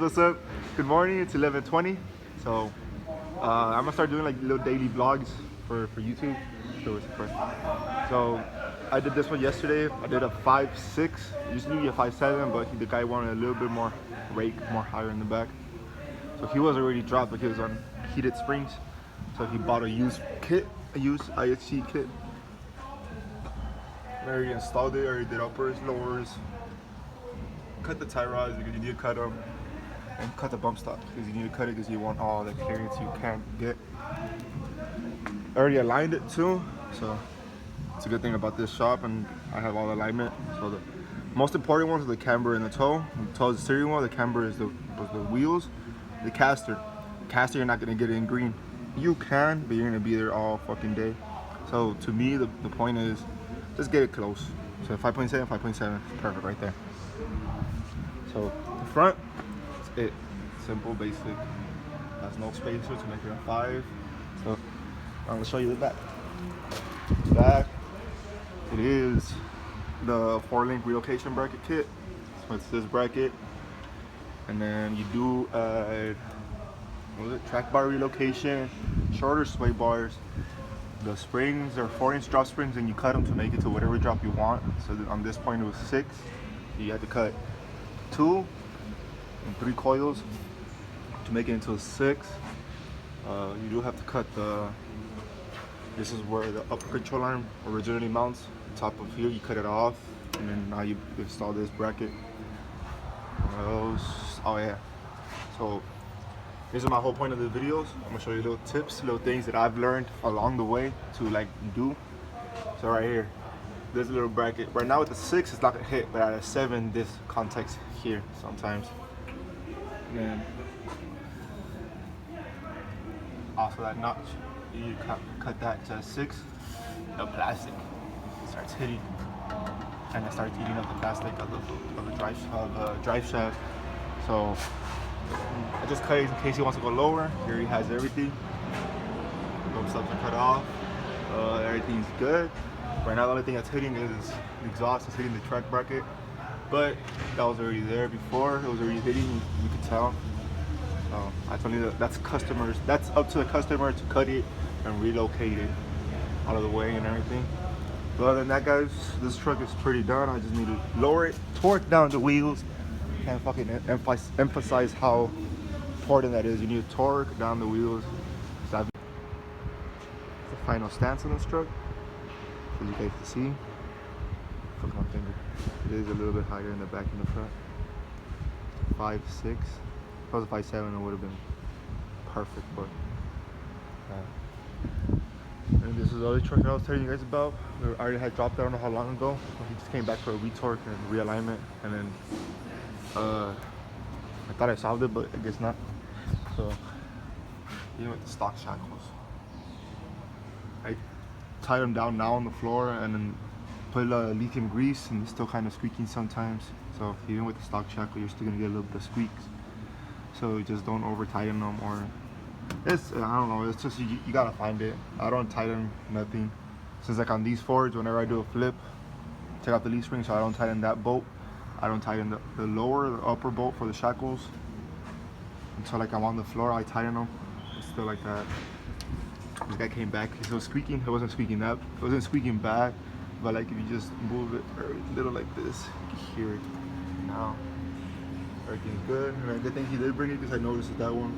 What's up? Good morning. It's 11:20. So I'm gonna start doing like little daily vlogs for YouTube. So I did this one yesterday. I did a 5.6. Usually a 5.7, but the guy wanted a little bit more rake, more higher in the back. So he was already dropped, but he was on heated springs. So he bought a used kit, a used IHC kit. I already installed it. I already did uppers, lowers, cut the tie rods because you need to cut them. And cut the bump stop because you need to cut it because you want all the clearance you can get. I already aligned it too, so it's a good thing about this shop, and I have all the alignment. So the most important ones are the camber and the toe. The toe is the steering wheel, the camber is the wheels, the caster. Caster you're not gonna get it in green. You can, but you're gonna be there all fucking day. So to me, the point is just get it close. So 5.7, 5.7 is perfect right there. So the front. It simple, basic, has no spacer to make it a 5. So I'm gonna show you the back. It is the 4-link relocation bracket kit. So it's this bracket, and then you do track bar relocation, shorter sway bars. The springs are 4-inch drop springs, and you cut them to make it to whatever drop you want. So on this point it was 6. So you had to cut 2 and 3 coils to make it into a 6. You do have to cut this is where the upper control arm originally mounts. The top of here, you cut it off, and then now you install this bracket. Oh yeah. So these are my whole point of the videos. I'm gonna show you little tips, little things that I've learned along the way to like do. So right here, this little bracket. Right now with the 6, it's not gonna hit, but at a 7, this contacts here sometimes. And also that notch, you cut that to 6. The plastic starts hitting, and it starts eating up the plastic of the drive shaft. So I just cut it in case he wants to go lower. Here he has everything. The bump stops are cut off. Everything's good. Right now the only thing that's hitting is the exhaust. It's hitting the track bracket. But that was already there before. It was already hitting, you could tell. I told you that's up to the customer to cut it and relocate it out of the way and everything. But other than that, guys, this truck is pretty done. I just need to lower it, torque down the wheels. Can't fucking emphasize how important that is. You need to torque down the wheels. So the final stance on this truck, as you guys can see. Fuck my finger. It is a little bit higher in the back and the front. 5.6. If it was a 5.7, it would have been perfect, but and this is the other truck I was telling you guys about. I already had dropped it, I don't know how long ago. He just came back for a retorque and realignment, and then I thought I solved it, but I guess not. So even with the stock shackles, I tied them down now on the floor and then put lithium grease, and it's still kind of squeaking sometimes. So even with the stock shackle, you're still gonna get a little bit of squeaks. So just don't over tighten them, or it's, I don't know, it's just you gotta find it. I don't tighten nothing. Since like on these Fords, whenever I do a flip, take out the leaf spring, so I don't tighten that bolt. I don't tighten the lower, the upper bolt for the shackles until like I'm on the floor. I tighten them. It's still like that. This guy came back. He was squeaking. It wasn't squeaking up. It wasn't squeaking bad. But like if you just move it a little like this, you can hear it. Now everything's good. And a good thing he did bring it, because I noticed that one,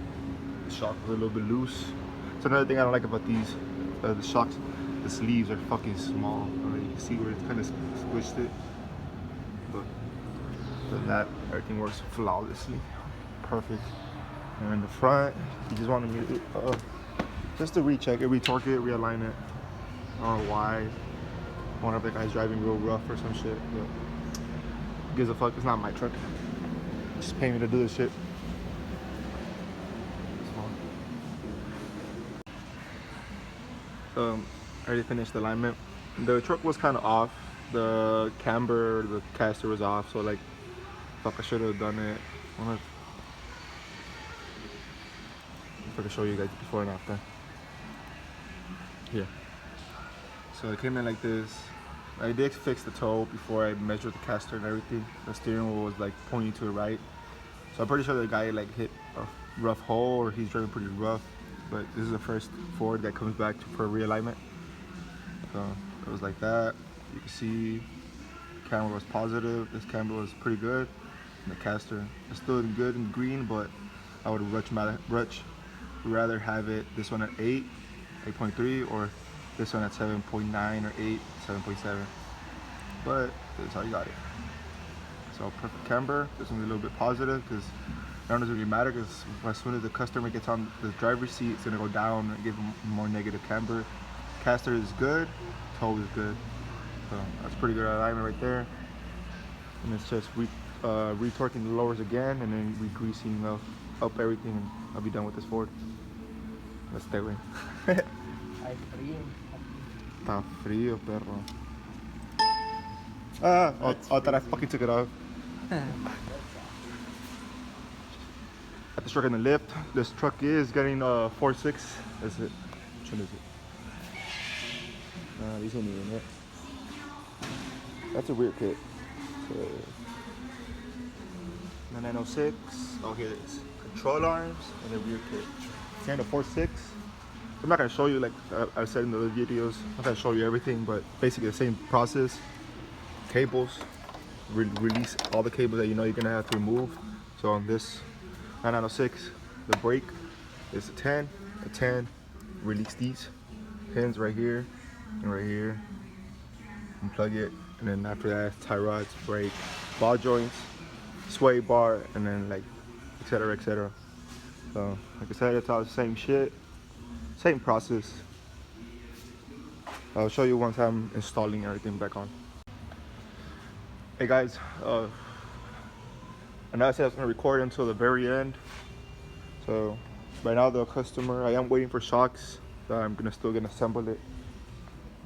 the shock was a little bit loose. So another thing I don't like about these, the shocks, the sleeves are fucking small. You can see where it's kind of squished it. But other than that, everything works flawlessly, perfect. And in the front, he just wanted me to just to recheck it, retorque it, realign it. I don't know why. One of the guys driving real rough or some shit, but who gives a fuck? It's not my truck. Just pay me to do this shit. I already finished the alignment. The truck was kind of off. The camber, the caster was off, so like, fuck, I should have done it. I wonder if I can show you guys before and after. Here. So it came in like this. I did fix the toe before I measured the caster and everything. The steering wheel was like pointing to the right. So I'm pretty sure the guy like hit a rough hole or he's driving pretty rough. But this is the first Ford that comes back for realignment. So it was like that. You can see camera was positive. This camera was pretty good. And the caster is still good in green, but I would rather have it this one at 8.3, or this one at 7.9 or 8, 7.7. But this is how you got it. So perfect camber. This one's a little bit positive because I don't know if it really matter, because as soon as the customer gets on the driver's seat, it's gonna go down and give them more negative camber. Caster is good, toe is good. So that's pretty good alignment right there. And it's just retorquing the lowers again and then re-greasing up everything, and I'll be done with this Ford. Let's stay away. Está frío, perro. I thought I fucking took it off. At the truck in the lift. This truck is getting 4.6. That's it. Which one is it? These ain't even it. That's a weird kit. So, 906. Oh, here it is. Control arms and a rear kit. It's kind of 4.6. I'm not gonna show you, like I said in the other videos, I'm not gonna show you everything, but basically the same process. Cables, release all the cables that you know you're gonna have to remove. So on this 906, the brake is a 10, release these pins right here and right here, and plug it, and then after that, tie rods, brake, ball joints, sway bar, and then like etc, etc. So like I said, it's all the same shit, same process. I'll show you once I'm installing everything back on. Hey guys, I know I said I was gonna record until the very end. So right now the customer, I am waiting for shocks. So I'm still gonna assemble it,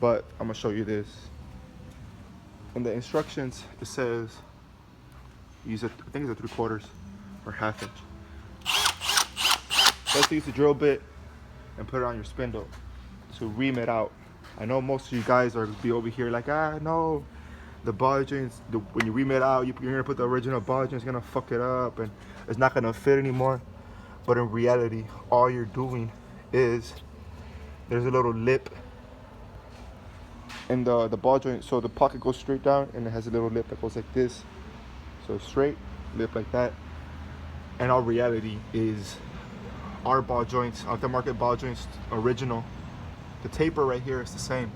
but I'm gonna show you this. In the instructions, it says use I think it's a 3/4 or 1/2 inch. Let's use the drill bit and put it on your spindle to ream it out. I know most of you guys are be over here like, no, the ball joints, when you ream it out, you're gonna put the original ball joint, it's gonna fuck it up and it's not gonna fit anymore. But in reality, all you're doing is there's a little lip in the ball joint, so the pocket goes straight down and it has a little lip that goes like this. So straight lip like that. And our reality is our ball joints, aftermarket ball joints, original, the taper right here is the same.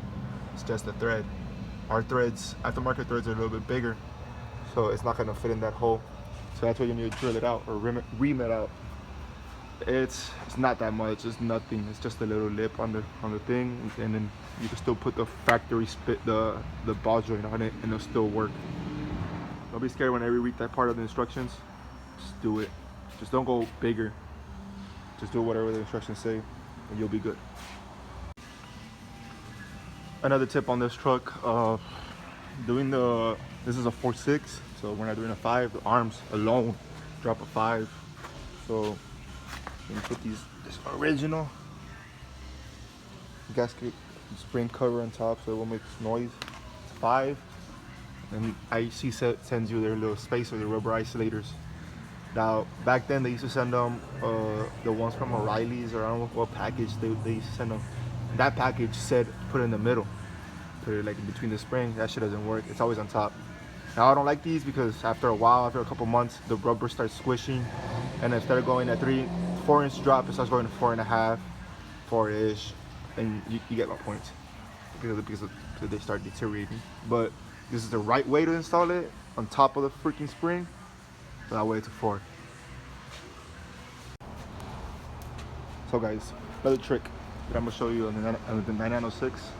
It's just the thread. Our threads, aftermarket threads, are a little bit bigger, so it's not gonna fit in that hole. So that's why you need to drill it out or ream it out. It's not that much. It's nothing. It's just a little lip on the thing, and then you can still put the factory the ball joint on it, and it'll still work. Don't be scared when I read that part of the instructions. Just do it. Just don't go bigger. Just do whatever the instructions say, and you'll be good. Another tip on this truck, this is a 4.6, so we're not doing a 5. The arms alone drop a 5. So you can put this original gasket spring cover on top so it won't make noise. It's 5. And IHC sends you their little spacer, their rubber isolators. Now, back then they used to send them the ones from O'Reilly's, or I don't know what package they used to send them. That package said put it in the middle, put it like in between the spring. That shit doesn't work. It's always on top. Now I don't like these because after a while, after a couple months, the rubber starts squishing, and instead of going at 4 inch drop, it starts going to 4.5, 4-ish, and you get my point because they start deteriorating. But this is the right way to install it, on top of the freaking spring. So that way it's a 4. So guys, another trick that I'm gonna show you on the 906.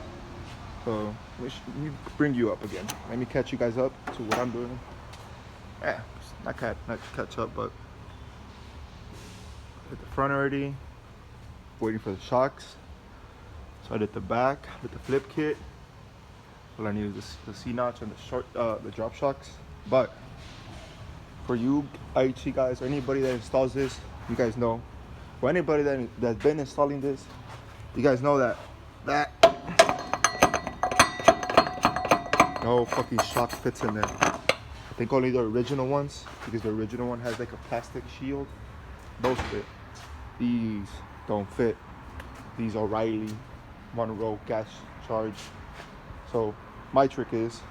So let me bring you up again. Let me catch you guys up to what I'm doing. Not catch up, but hit the front already. Waiting for the shocks. So I did the back, did the flip kit. All I need is the C-notch and the drop shocks. But for you IHC guys, or anybody that installs this, you guys know. For anybody that's been installing this, you guys know that no fucking shock fits in there. I think only the original ones, because the original one has like a plastic shield. Those fit. These don't fit. These O'Reilly Monroe gas charge. So my trick is,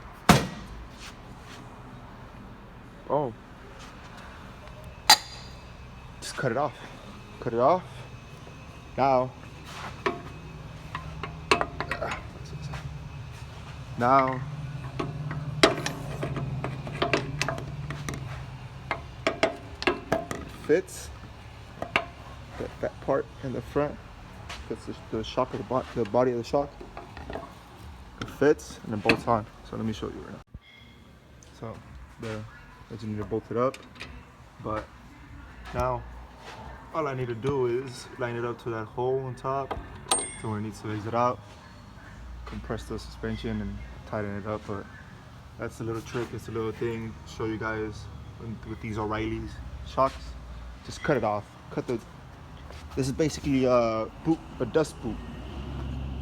just cut it off. Cut it off. Now fits that part in the front. Fits the shock of the body of the shock. It fits and then bolts on. So let me show you right now. So I just need to bolt it up, but now all I need to do is line it up to that hole on top, to where it needs to exit out, compress the suspension and tighten it up. But that's a little trick, it's a little thing to show you guys with these O'Reilly's shocks. Just cut it off. This is basically a dust boot,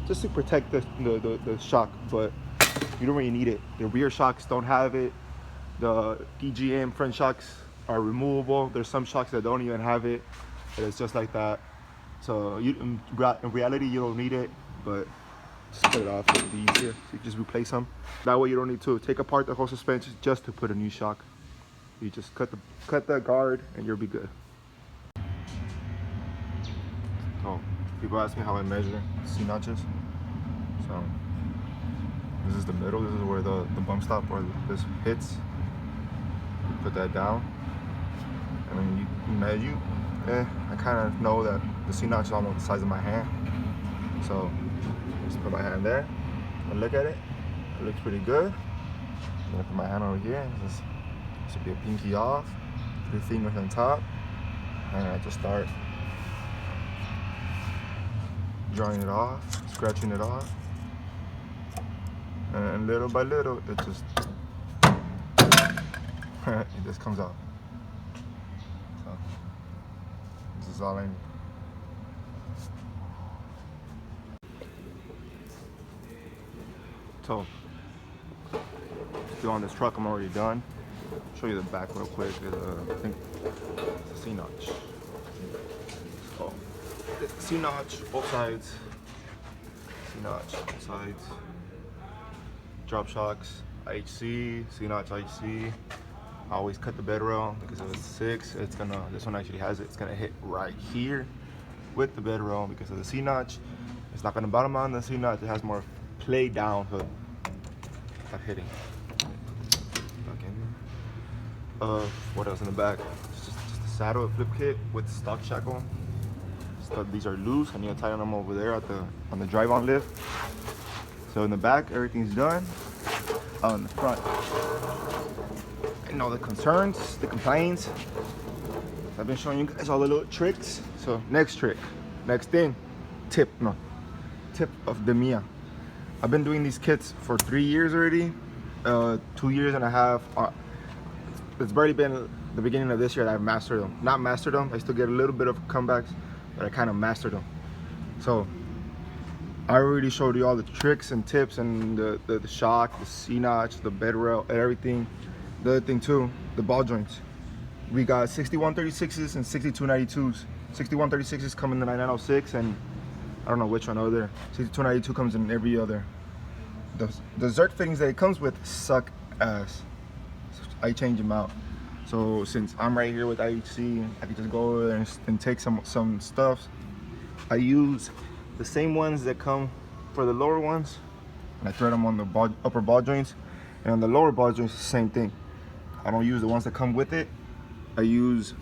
just to protect the shock, but you don't really need it. The rear shocks don't have it. The DGM front shocks are removable. There's some shocks that don't even have it, and it's just like that. So in reality, you don't need it, but just cut it off. It'll be easier. So you just replace them. That way you don't need to take apart the whole suspension just to put a new shock. You just cut the guard and you'll be good. So people ask me how I measure C-notches. So this is the middle. This is where the bump stop or this hits. You put that down, and then you measure. I kind of know that the C-notch is almost the size of my hand. So just put my hand there and look at it. It looks pretty good. I'm gonna put my hand over here. This should be a pinky off. 3 fingers on top, and I just start drawing it off, scratching it off, and little by little, it just it just comes out. So this is all I need. So, still on this truck, I'm already done. Show you the back real quick. I think it's a C-notch. Oh, C-notch, both sides. C-notch, both sides. Drop shocks, IHC, C-notch, IHC. I always cut the bed rail because if it's 6, this one actually has it. It's gonna hit right here with the bed rail because of the C-notch. It's not gonna bottom on the C-notch. It has more play down hook. Not hitting. What else in the back? Just a saddle, a flip kit with stock shackle. These are loose. I need to tighten them over there on the drive-on lift. So in the back, everything's done. In the front, and all the concerns, the complaints. I've been showing you guys all the little tricks. So next trick, next thing, tip of the Mia. I've been doing these kits for 3 years already. 2 years and a half. It's barely been the beginning of this year that I've mastered them. Not mastered them, I still get a little bit of comebacks, but I kind of mastered them. So I already showed you all the tricks and tips and the shock, the C-notch, the bed rail, and everything. The other thing too, the ball joints. We got 6136s and 6292s. 6136s come in the 9906, and I don't know which one other. 6292 comes in every other. The Zerk fittings that it comes with suck ass. I change them out. So since I'm right here with IHC, I can just go over there and take some stuff. I use the same ones that come for the lower ones, and I thread them on the upper ball joints, and on the lower ball joints, the same thing. I don't use the ones that come with it. I use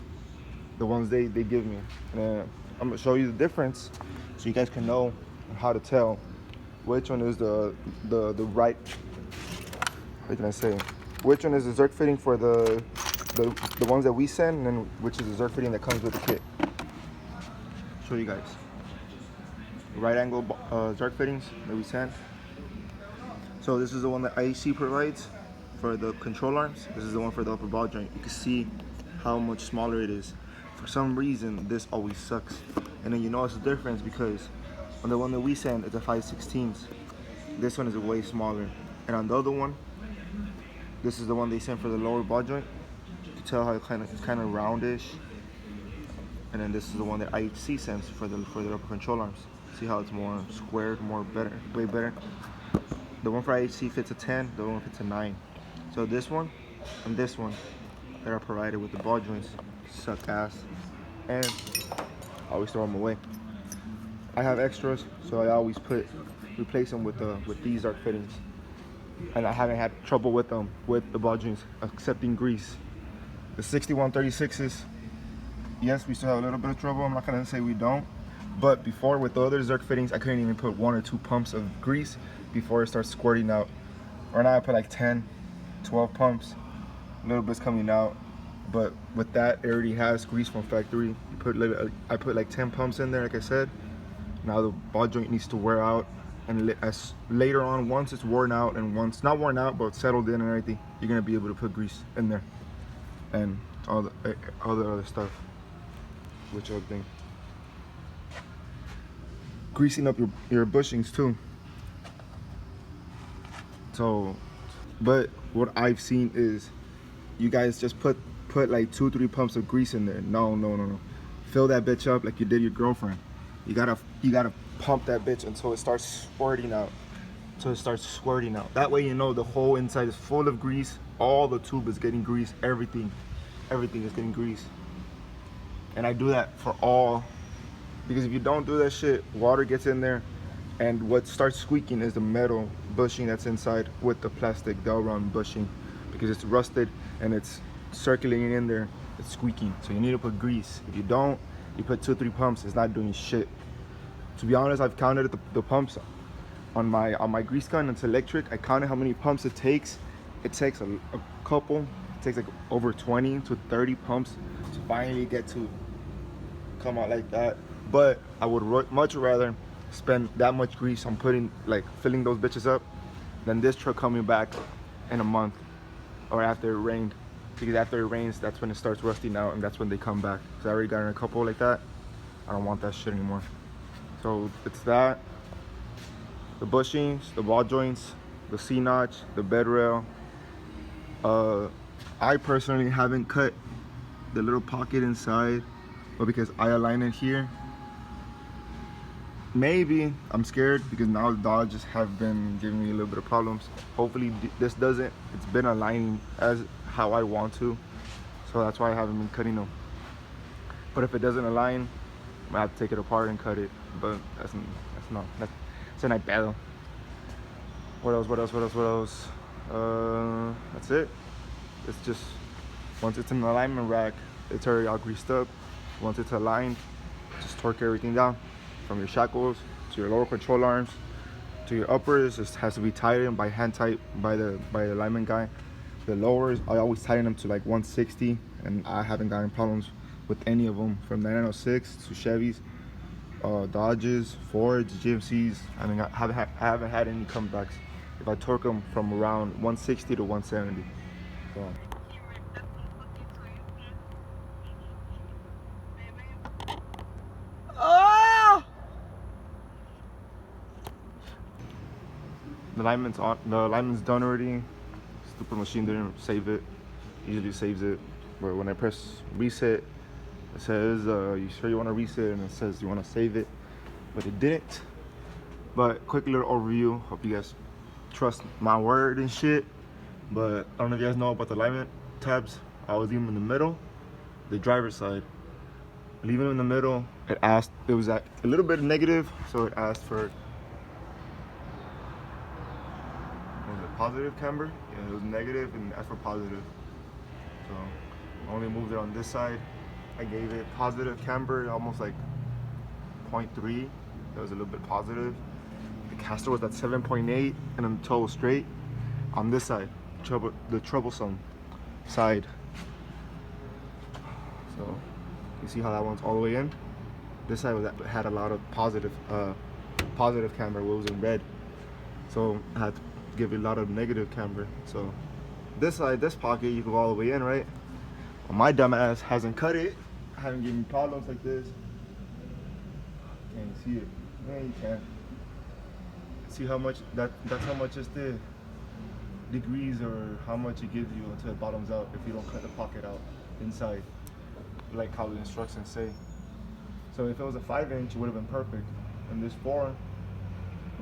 the ones they give me. And I'm gonna show you the difference, so you guys can know how to tell which one is the right. What can I say? Which one is the Zerk fitting for the ones that we send, and then which is the Zerk fitting that comes with the kit. Show you guys. Right angle Zerk fittings that we send. So this is the one that IHC provides for the control arms. This is the one for the upper ball joint. You can see how much smaller it is. For some reason, this always sucks. And then you notice the difference because on the one that we send, it's a 5/16. This one is way smaller. And on the other one, This is the one they sent for the lower ball joint. You can tell how it's kind of roundish. And then this is the one that IHC sends for the upper control arms. See how it's more squared, more better, way better. The one for IHC fits a 10, the one fits a 9. So this one and this one that are provided with the ball joints suck ass, and I always throw them away. I have extras, so I always replace them with these arc fittings, and I haven't had trouble with them with the ball joints, excepting grease. The 6136s, yes, we still have a little bit of trouble. I'm not gonna say we don't, but before with the other Zerk fittings, I couldn't even put 1 or 2 pumps of grease before it starts squirting out. Or now I put like 10, 12 pumps, a little bit's coming out. But with that, it already has grease from factory. I put like 10 pumps in there, like I said. Now the ball joint needs to wear out, and as later on, once it's worn out, and once not worn out but settled in and everything, you're gonna be able to put grease in there and all the other stuff. Which other thing? Greasing up your bushings too. So, but what I've seen is you guys just put like 2-3 pumps of grease in there. No. Fill that bitch up like you did your girlfriend. You gotta pump that bitch until it starts squirting out. That way you know the whole inside is full of grease. All the tube is getting grease. Everything is getting grease. And I do that for all, because if you don't do that shit, water gets in there, and what starts squeaking is the metal bushing that's inside with the plastic Delron bushing, because it's rusted and it's circulating in there, it's squeaking. So you need to put grease. If you don't, you put 2-3 pumps, it's not doing shit. To be honest, I've counted the pumps on my grease gun. It's electric. I counted how many pumps it takes. It takes a couple. It takes like over 20 to 30 pumps to finally get to come out like that. But I would much rather spend that much grease on filling those bitches up than this truck coming back in a month or after it rained. Because after it rains, that's when it starts rusting out, and that's when they come back. Because I already got in a couple like that. I don't want that shit anymore. So it's that, the bushings, the ball joints, the C-notch, the bed rail. I personally haven't cut the little pocket inside, but because I align it here, maybe I'm scared because now the Dodges have been giving me a little bit of problems. Hopefully this doesn't. It's been aligning as how I want to, so that's why I haven't been cutting them. But if it doesn't align, I might have to take it apart and cut it. But that's a night battle. What else? That's it. It's just, once it's in the alignment rack, it's already all greased up. Once it's aligned, just torque everything down, from your shackles to your lower control arms to your uppers. It has to be tightened by hand tight by the alignment guy. The lowers, I always tighten them to like 160, and I haven't gotten problems with any of them, from the 906 to Chevys, Dodges, Fords, GMCs. I haven't had any comebacks if I torque them from around 160 to 170. So. The alignment's done already. Stupid machine didn't save it. Usually saves it, but when I press reset, it says, you sure you want to reset? And it says you want to save it, but it didn't. But quick little overview. Hope you guys trust my word and shit. But I don't know if you guys know about the alignment tabs. I always leave them in the middle, the driver's side. Leave them in the middle. It was at a little bit negative, so it asked for positive camber. Yeah, it was negative and asked for positive. So I only moved it on this side. I gave it positive camber, almost like 0.3. That was a little bit positive. The caster was at 7.8, and then the toe was straight. On this side, the troublesome side. So you see how that one's all the way in. This side had a lot of positive camber, what was in red. So I had to give it a lot of negative camber. So this side, this pocket, you go all the way in, right? Well, my dumb ass hasn't cut it. I haven't given me problems like this. Can't see it. Yeah, you can. See how much that's how much this did. degrees or how much it gives you until it bottoms out if you don't cut the pocket out inside, like how the instructions say. So if it was a 5-inch, it would have been perfect. And this 4,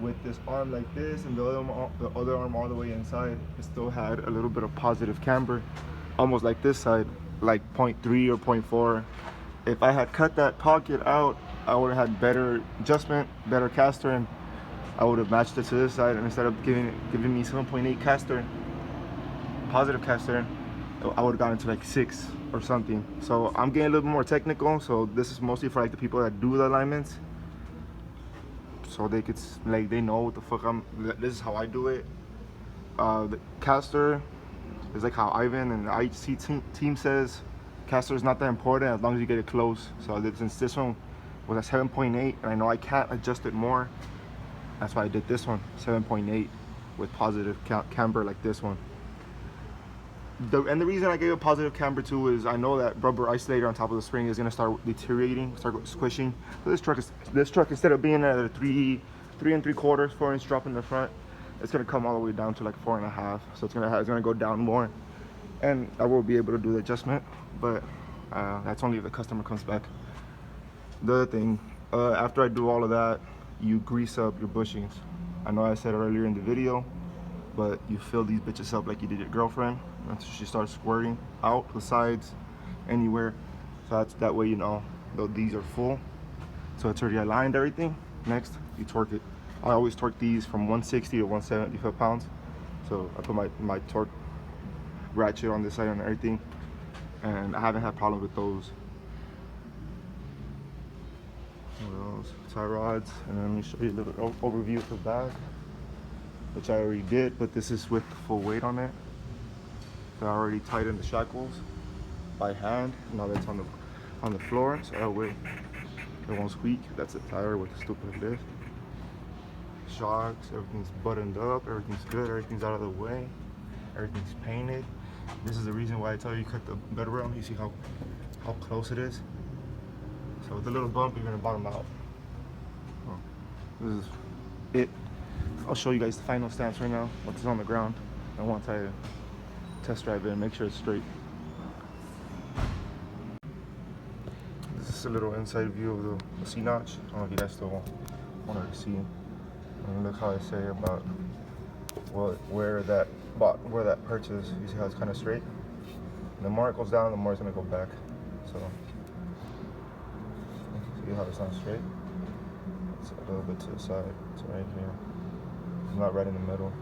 with this arm like this and the other arm all the way inside, it still had a little bit of positive camber, almost like this side, like 0.3 or 0.4. If I had cut that pocket out, I would have had better adjustment, better caster, and I would have matched it to this side. And instead of giving me 7.8 caster, positive caster, I would have gotten to like 6 or something. So I'm getting a little bit more technical. So this is mostly for like the people that do the alignments, so they could, like, they know what the fuck this is how I do it. The caster is like how Ivan and the IHC team says, caster is not that important as long as you get it close. So since this one was at 7.8 and I know I can't adjust it more, that's why I did this one 7.8 with positive camber like this one. And the reason I gave a positive camber too is I know that rubber isolator on top of the spring is gonna start deteriorating, start squishing. So this truck instead of being at a 3 3¾ 4-inch drop in the front, it's gonna come all the way down to like 4.5. So it's gonna go down more, and I will be able to do the adjustment, but that's only if the customer comes back. The other thing, after I do all of that, you grease up your bushings. I know I said earlier in the video, but you fill these bitches up like you did your girlfriend until she starts squirting out the sides, anywhere. So that way you know these are full. So it's already aligned, everything. Next, you torque it. I always torque these from 160 to 170 foot-pounds. So I put my torque ratchet on this side and everything, and I haven't had problems with those. What else? Tie rods, and then let me show you a little overview of the back, which I already did, but this is with full weight on it. So I already tightened the shackles by hand. Now that's on the floor, so that way it won't squeak. That's a tire with a stupid lift. Shocks, everything's buttoned up, everything's good, everything's out of the way, everything's painted. This is the reason why I tell you cut the bed rail. You see how close it is. So with a little bump, you're gonna bottom out. Oh, this is it. I'll show you guys the final stance right now, once it's on the ground, and once I test drive it and make sure it's straight. This is a little inside view of the C-notch. I don't know if you guys still wanted to see. And look how I say about where that perch is. You see how it's kind of straight? And the more it goes down, the more it's gonna go back. So see how it's not straight? It's a little bit to the side. It's right here. It's not right in the middle.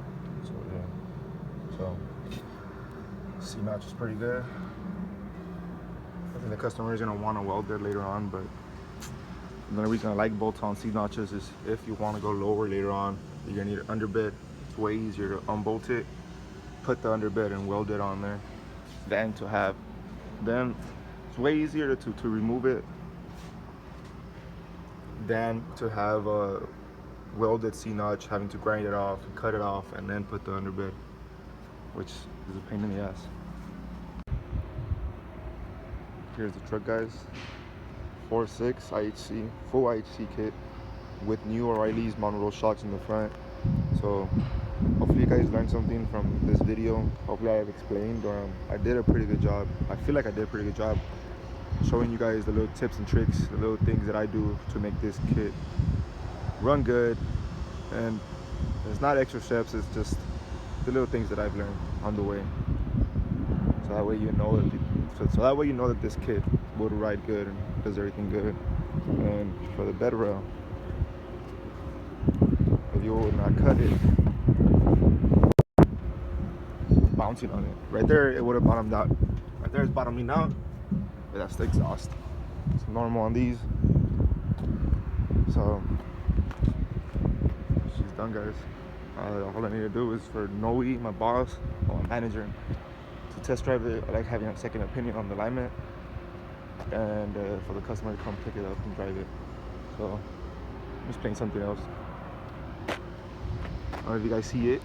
So yeah. So C-notch is pretty good. I think the customer is gonna want to weld it later on, but the only reason I like bolt-on C-notches is if you want to go lower later on, you're gonna need an underbed. It's way easier to unbolt it, put the underbed and weld it on there, than to have them. It's way easier to remove it than to have a welded C-notch, having to grind it off, cut it off, and then put the underbed, which is a pain in the ass. Here's the truck, guys. 4.6 IHC, full IHC kit with new O'Reilly's monorail shocks in the front. So hopefully you guys learned something from this video. Hopefully I have explained, or I did a pretty good job. I feel like I did a pretty good job showing you guys the little tips and tricks, the little things that I do to make this kit run good. And it's not extra steps, it's just the little things that I've learned on the way. So that way you know that this kit will ride good and does everything good. And for the bed rail, if you would not cut it, bouncing on it. Right there, it would have bottomed out. Right there, it's bottoming out. But that's the exhaust. It's normal on these. So she's done, guys. All I need to do is for Noe, my boss, or my manager, to test drive it. I like having a second opinion on the alignment, and for the customer to come pick it up and drive it. So I'm just playing something else. I don't know if you guys see it.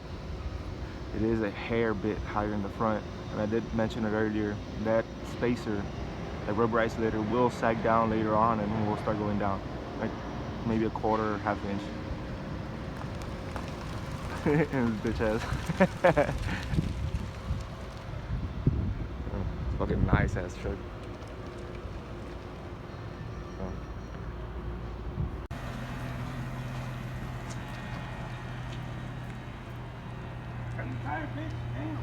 It is a hair bit higher in the front, and I did mention it earlier. That spacer, that rubber isolator, will sag down later on, and will start going down, like maybe a quarter, half inch. And his bitch ass. Fucking nice ass truck. Are you tired, bitch? Damn.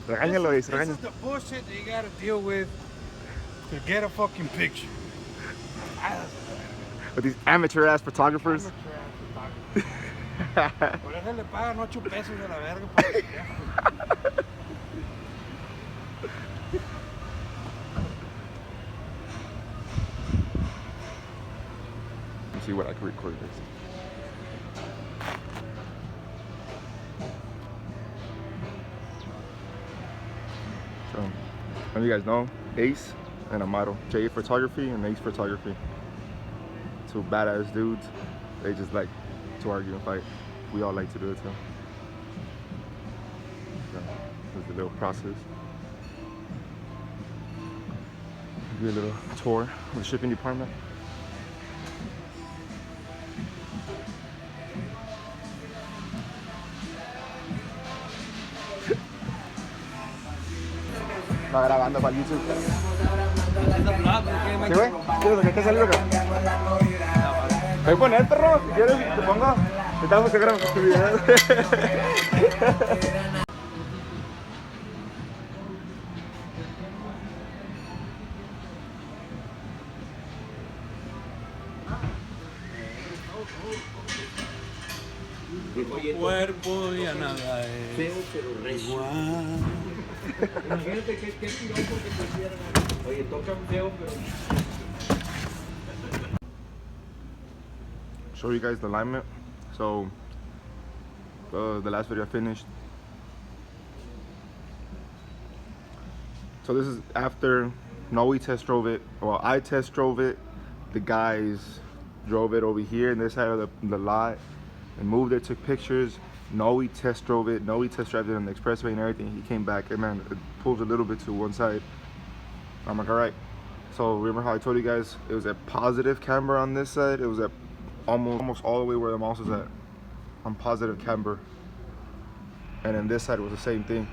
Regáñalo, This regáñalo. is the bullshit that you gotta deal with to get a fucking picture. With these amateur ass photographers. Por eso le pagan 8 pesos de la verga por el viejo. Let's see what I can record this. So, as you guys know, Ace and Amado, J Photography and Ace Photography. Two badass dudes. They just like to argue and fight. We all like to do it too. So, this is the little process. Do a little tour of the shipping department. Está grabando para el YouTube. ¿Sí, güey? ¿Quieres lo que esté saliendo acá? ¿Puedes poner, perro? Si quieres, te pongo. Estamos que grabando este video. Cuerpo y a nada es igual. Imagínate qué piropo que te hicieran. Oye, tocan feo, pero. Show you guys the alignment. So, the last video I finished. So this is after Noe test drove it. Well, I test drove it. The guys drove it over here in this side of the lot and moved it, took pictures. Noe test drove it. Noe test drove it on the expressway and everything. He came back and man, it pulls a little bit to one side. I'm like, all right. So remember how I told you guys it was a positive camber on this side? It was at almost all the way where the mouse is at on positive camber. And then this side was the same thing.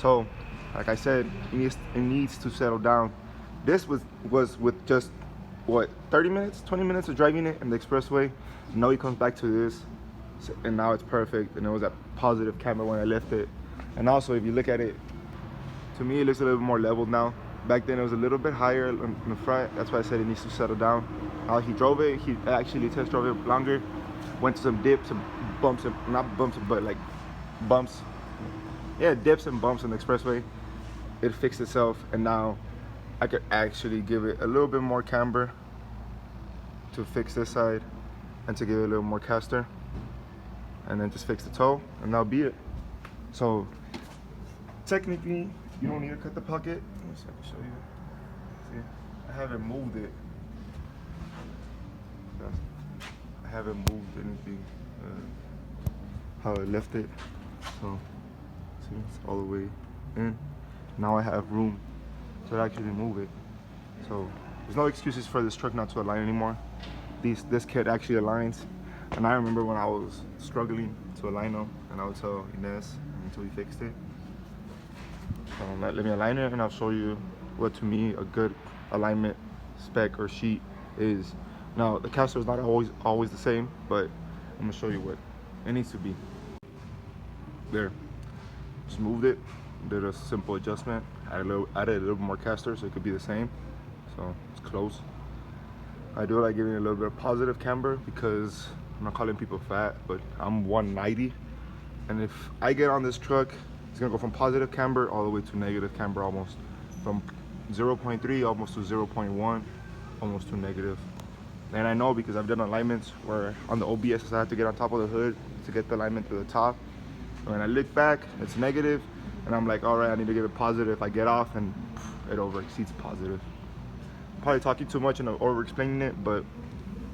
So, like I said, it needs to settle down. This was with just what 30 minutes, 20 minutes of driving it in the expressway. Now he comes back to this. And now it's perfect, and it was at positive camber when I left it. And also, if you look at it, to me it looks a little bit more leveled now. Back then it was a little bit higher in the front. That's why I said it needs to settle down. He drove it, he actually test drove it longer, went to some dips, some bumps, not bumps, but like bumps. Yeah, dips and bumps on the expressway. It fixed itself, and now I could actually give it a little bit more camber to fix this side and to give it a little more caster. And then just fix the toe, and that'll be it. So technically, you don't need to cut the pocket. Let me see, I can show you. See, I haven't moved it. I haven't moved anything. How I left it. So see, it's all the way in. Now I have room to actually move it. So there's no excuses for this truck not to align anymore. This kit actually aligns. And I remember when I was struggling to align them, and I would tell Inez until we fixed it. Let me align it, and I'll show you what to me a good alignment spec or sheet is. Now the caster is not always the same, but I'm gonna show you what it needs to be. There, just moved it, did a simple adjustment, added a little more caster so it could be the same. So it's close. I do like giving it a little bit of positive camber because I'm not calling people fat, but I'm 190, and if I get on this truck, it's gonna go from positive camber all the way to negative camber, almost from 0.3 almost to 0.1, almost to negative. And I know because I've done alignments where on the OBS I have to get on top of the hood to get the alignment to the top. And when I look back, it's negative, and I'm like, all right, I need to give it positive. I get off and it over exceeds positive. I'm probably talking too much and over explaining it, but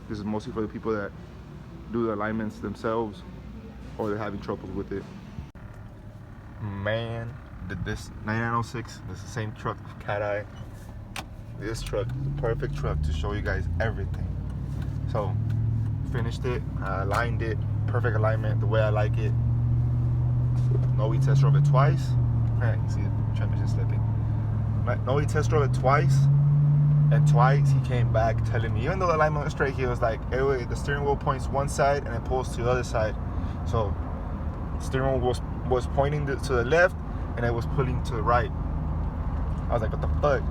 this is mostly for the people that do the alignments themselves, or they're having troubles with it. Man, this 9906, this is the same truck, Cat Eye. This truck is the perfect truck to show you guys everything. So, finished it, I aligned it, perfect alignment, the way I like it. No, we test drove it twice. Man, you can see the transmission slipping. No, he test drove it twice, and twice he came back telling me, even though the alignment was straight, he was like, hey, wait, the steering wheel points one side and it pulls to the other side. So, the steering wheel was pointing to the left and it was pulling to the right. I was like, what the fuck?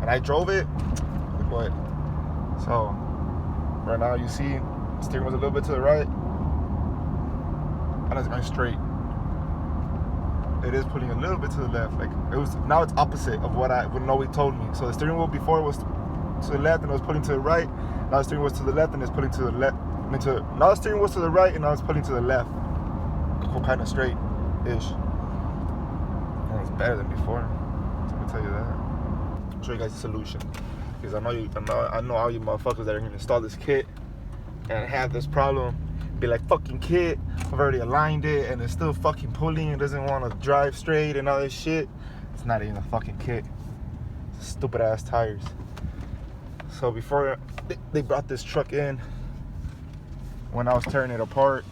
And I drove it, but so right now you see the steering wheel's a little bit to the right and it's going straight. It is pulling a little bit to the left. Like it was, now it's opposite of what Noe told me. So the steering wheel before was to the left and it was pulling to the right. Now the steering wheel was to the left and it's pulling to the left. Now the steering wheel was to the right and now it's pulling to the left. Kind of straight-ish. And it's better than before. So I'm gonna tell you that. I'll show you guys the solution. Because I know all you motherfuckers that are gonna install this kit and have this problem. Be like, fucking kit, I've already aligned it and it's still fucking pulling and doesn't want to drive straight and all this shit. It's not even a fucking kit. It's stupid ass tires. So before they brought this truck in, when I was tearing it apart,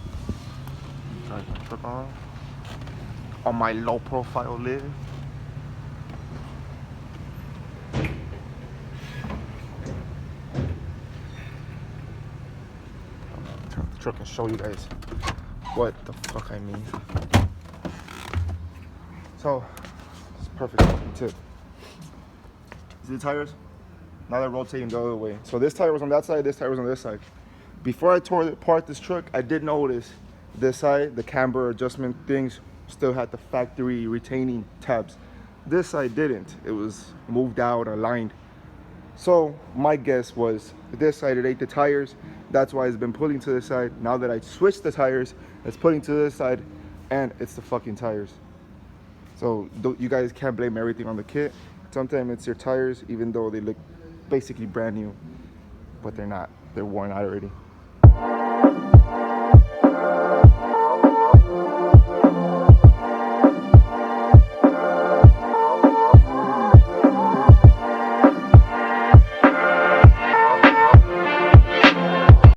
turn the truck on my low profile lift. Turn the truck and show you guys what the fuck I mean. So, it's perfect fucking tip. See the tires? Now they're rotating the other way. So this tire was on that side, this tire was on this side. Before I tore apart this truck, I did notice this side, the camber adjustment things still had the factory retaining tabs. This side didn't. It was moved out, aligned. So my guess was this side it ate the tires. That's why it's been pulling to this side. Now that I switched the tires, it's pulling to this side and it's the fucking tires. So you guys can't blame everything on the kit. Sometimes it's your tires, even though they look basically brand new, but they're not. They're worn out already.